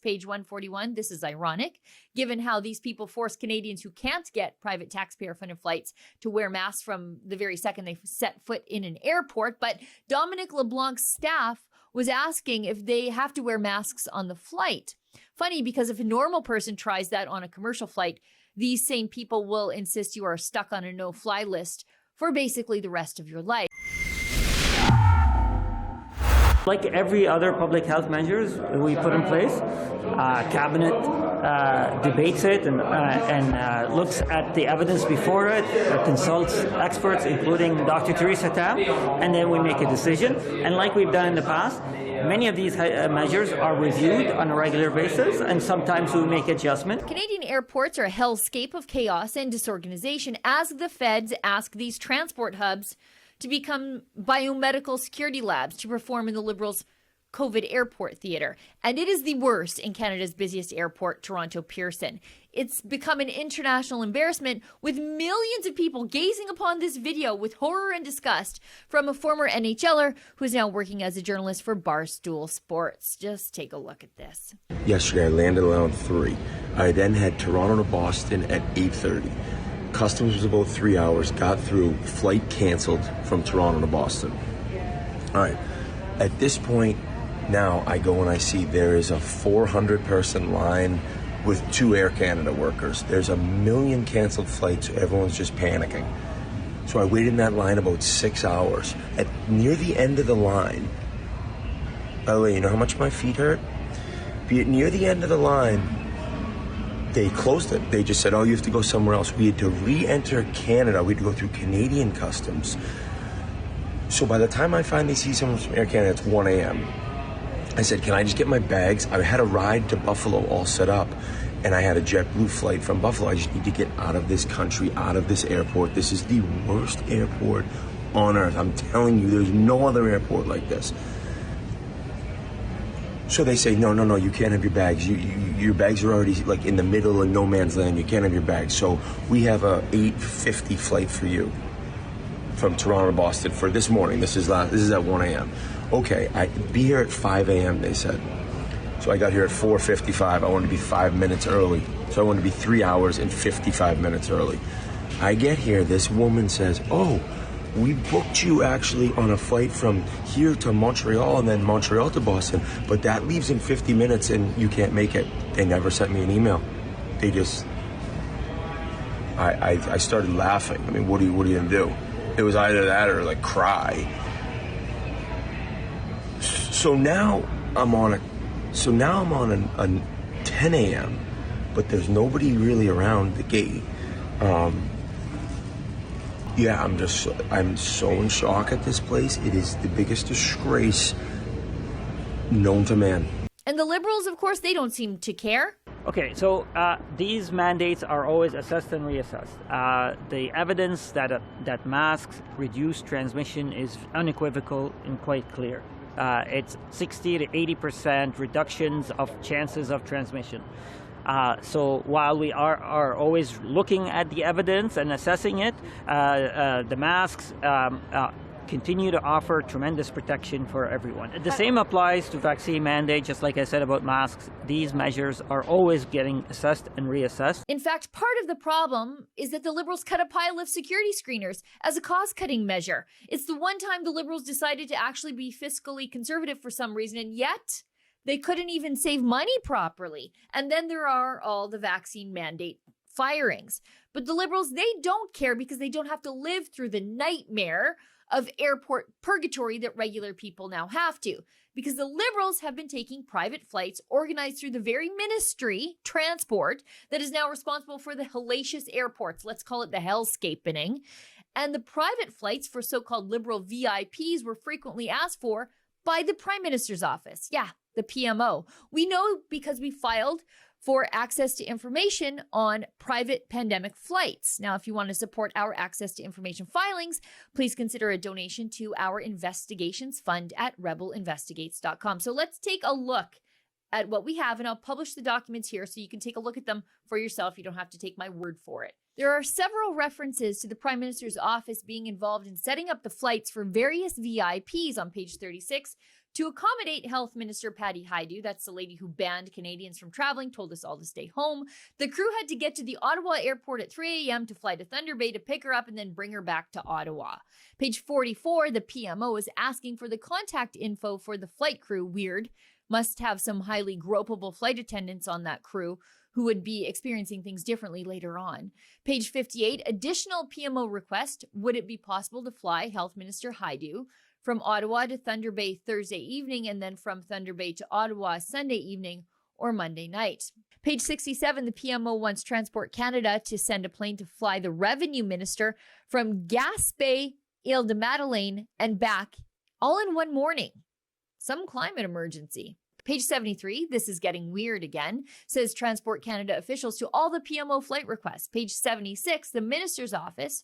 page 141. This is ironic, given how these people force Canadians who can't get private taxpayer-funded flights to wear masks from the very second they set foot in an airport. But Dominic LeBlanc's staff was asking if they have to wear masks on the flight. Funny, because if a normal person tries that on a commercial flight, these same people will insist you are stuck on a no-fly list for basically the rest of your life. Like every other public health measures we put in place, Cabinet debates it and looks at the evidence before it, consults experts, including Dr. Theresa Tam, and then we make a decision. And like we've done in the past, many of these measures are reviewed on a regular basis, and sometimes we make adjustments. Canadian airports are a hellscape of chaos and disorganization as the feds ask these transport hubs to become biomedical security labs to perform in the Liberals' COVID airport theatre. And it is the worst in Canada's busiest airport, Toronto Pearson. It's become an international embarrassment, with millions of people gazing upon this video with horror and disgust from a former NHLer who is now working as a journalist for Barstool Sports. Just take a look at this. Yesterday, I landed around 3. I then had Toronto to Boston at 8:30. Customs was about 3 hours, got through, flight canceled from Toronto to Boston. All right, at this point, now I go and I see there is a 400-person line with 2 Air Canada workers. There's a million canceled flights, so everyone's just panicking. So I waited in that line about 6 hours. Near the end of the line, by the way, you know how much my feet hurt? Near the end of the line, they closed it. They just said, oh, you have to go somewhere else. We had to re-enter Canada. We had to go through Canadian customs. So by the time I finally see someone from Air Canada, it's 1 a.m. I said, can I just get my bags? I had a ride to Buffalo all set up, and I had a JetBlue flight from Buffalo. I just need to get out of this country, out of this airport. This is the worst airport on earth. I'm telling you, there's no other airport like this. So they say, no, you can't have your bags. Your bags are already like in the middle of no man's land. You can't have your bags. So we have a 8:50 flight for you from Toronto to Boston for this morning. This is at 1 a.m. Okay, I'd be here at 5 a.m., they said. So I got here at 4:55. I wanted to be 5 minutes early. So I wanted to be 3 hours and 55 minutes early. I get here, this woman says, oh, we booked you actually on a flight from here to Montreal and then Montreal to Boston, but that leaves in 50 minutes and you can't make it. They never sent me an email. They just, I started laughing. I mean, what are you gonna do? It was either that or like cry. So now I'm on a 10 a.m., but there's nobody really around the gate. Yeah, I'm so in shock at this place. It is the biggest disgrace known to man. And the Liberals, of course, they don't seem to care. Okay, so these mandates are always assessed and reassessed. The evidence that masks reduce transmission is unequivocal and quite clear. It's 60 to 80% reductions of chances of transmission. So while we are always looking at the evidence and assessing it, the masks continue to offer tremendous protection for everyone. The same applies to vaccine mandate. Just like I said about masks, these measures are always getting assessed and reassessed. In fact, part of the problem is that the Liberals cut a pile of security screeners as a cost-cutting measure. It's the one time the Liberals decided to actually be fiscally conservative for some reason, and yet they couldn't even save money properly. And then there are all the vaccine mandate firings. But the Liberals, they don't care because they don't have to live through the nightmare of airport purgatory that regular people now have to. Because the Liberals have been taking private flights organized through the very ministry, transport, that is now responsible for the hellacious airports. Let's call it the hellscaping. And the private flights for so-called Liberal VIPs were frequently asked for by the Prime Minister's office. Yeah, the PMO. We know because we filed for access to information on private pandemic flights. Now, if you want to support our access to information filings, please consider a donation to our investigations fund at rebelinvestigates.com. So let's take a look at what we have, and I'll publish the documents here so you can take a look at them for yourself. You don't have to take my word for it. There are several references to the Prime Minister's office being involved in setting up the flights for various VIPs on page 36 To accommodate Health Minister Patty Hajdu, that's the lady who banned Canadians from traveling, told us all to stay home, the crew had to get to the Ottawa airport at 3 a.m. to fly to Thunder Bay to pick her up and then bring her back to Ottawa. Page 44, the PMO is asking for the contact info for the flight crew. Weird. Must have some highly gropable flight attendants on that crew who would be experiencing things differently later on. Page 58, additional PMO request. Would it be possible to fly Health Minister Hajdu from Ottawa to Thunder Bay Thursday evening and then from Thunder Bay to Ottawa Sunday evening or Monday night? Page 67, the PMO wants Transport Canada to send a plane to fly the Revenue Minister from Gaspé, Ile-de-Madeleine and back all in one morning. Some climate emergency. Page 73, this is getting weird again, says Transport Canada officials to all the PMO flight requests. Page 76, the minister's office,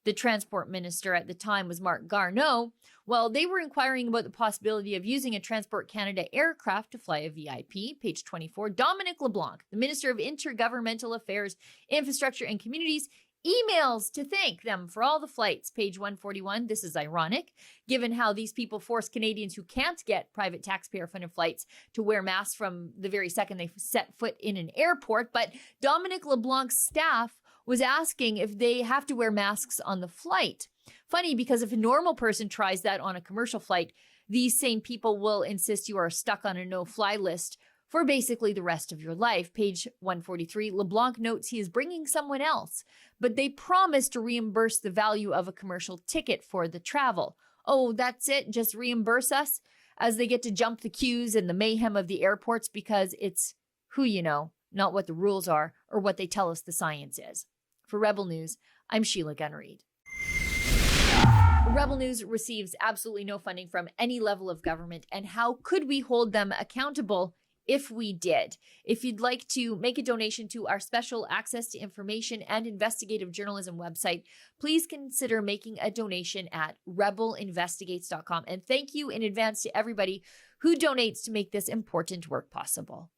the transport minister at the time was Marc Garneau, well, they were inquiring about the possibility of using a Transport Canada aircraft to fly a VIP. Page 24, Dominic LeBlanc, the Minister of Intergovernmental Affairs, Infrastructure and Communities, emails to thank them for all the flights. Page 141, this is ironic, given how these people force Canadians who can't get private taxpayer-funded flights to wear masks from the very second they set foot in an airport. But Dominic LeBlanc's staff was asking if they have to wear masks on the flight. Funny, because if a normal person tries that on a commercial flight, these same people will insist you are stuck on a no-fly list for basically the rest of your life. Page 143, LeBlanc notes he is bringing someone else, but they promise to reimburse the value of a commercial ticket for the travel. Oh, that's it? Just reimburse us? As they get to jump the queues and the mayhem of the airports because it's who you know, not what the rules are or what they tell us the science is. For Rebel News, I'm Sheila Gunn-Reid. Rebel News receives absolutely no funding from any level of government, and how could we hold them accountable if we did? If you'd like to make a donation to our special access to information and investigative journalism website, please consider making a donation at rebelinvestigates.com. And thank you in advance to everybody who donates to make this important work possible.